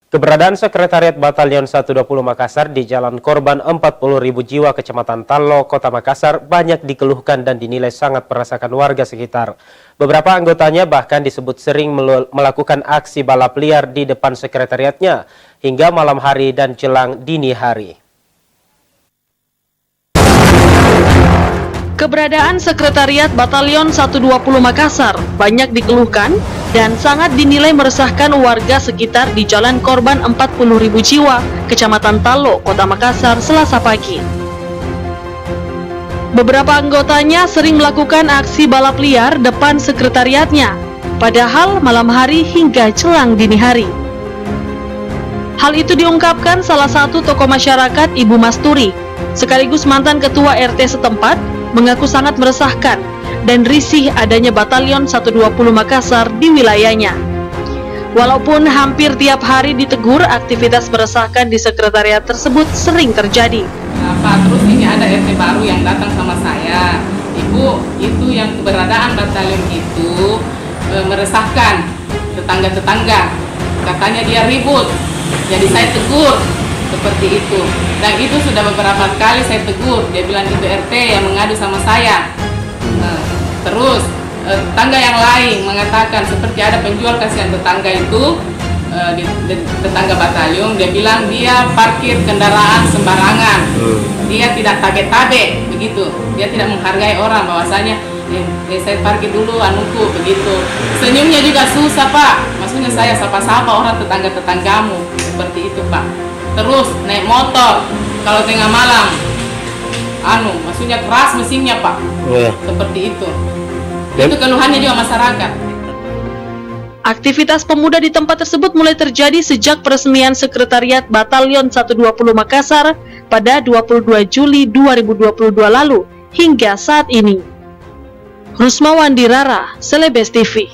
Keberadaan Sekretariat Batalion 120 Makassar di Jalan Korban 40.000 jiwa Kecamatan Tallo, Kota Makassar banyak dikeluhkan dan dinilai sangat merasakan warga sekitar. Beberapa anggotanya bahkan disebut sering melakukan aksi balap liar di depan sekretariatnya hingga malam hari dan jelang dini hari. Keberadaan Sekretariat Batalion 120 Makassar banyak dikeluhkan dan sangat dinilai meresahkan warga sekitar di Jalan Korban 40.000 jiwa, Kecamatan Tallo, Kota Makassar, Selasa pagi. Beberapa anggotanya sering melakukan aksi balap liar depan sekretariatnya, padahal malam hari hingga jelang dini hari. Hal itu diungkapkan salah satu tokoh masyarakat, Ibu Masturi, sekaligus mantan ketua RT setempat, mengaku sangat meresahkan dan risih adanya Batalion 120 Makassar di wilayahnya. Walaupun hampir tiap hari ditegur, aktivitas meresahkan di sekretariat tersebut sering terjadi. Pak, terus ini ada RT baru yang datang sama saya. Ibu, itu yang keberadaan batalion itu meresahkan tetangga-tetangga. Katanya dia ribut, jadi saya tegur. Seperti itu, dan itu sudah beberapa kali saya tegur. Dia bilang itu RT yang mengadu sama saya. Terus tetangga yang lain mengatakan seperti ada penjual kasihan tetangga itu di tetangga batalion. Dia bilang dia parkir kendaraan sembarangan, dia tidak tabe-tabe begitu, dia tidak menghargai orang, bahwasanya saya parkir dulu anuku begitu. Senyumnya juga susah, Pak, maksudnya saya sapa-sapa orang tetangga-tetanggamu, seperti itu, Pak. Terus naik motor kalau tengah malam, maksudnya keras mesinnya, Pak. Seperti itu. Itu keluhannya juga masyarakat. Aktivitas pemuda di tempat tersebut mulai terjadi sejak peresmian Sekretariat Batalion 120 Makassar pada 22 Juli 2022 lalu hingga saat ini. Rusmawandi Rara, Celebes TV.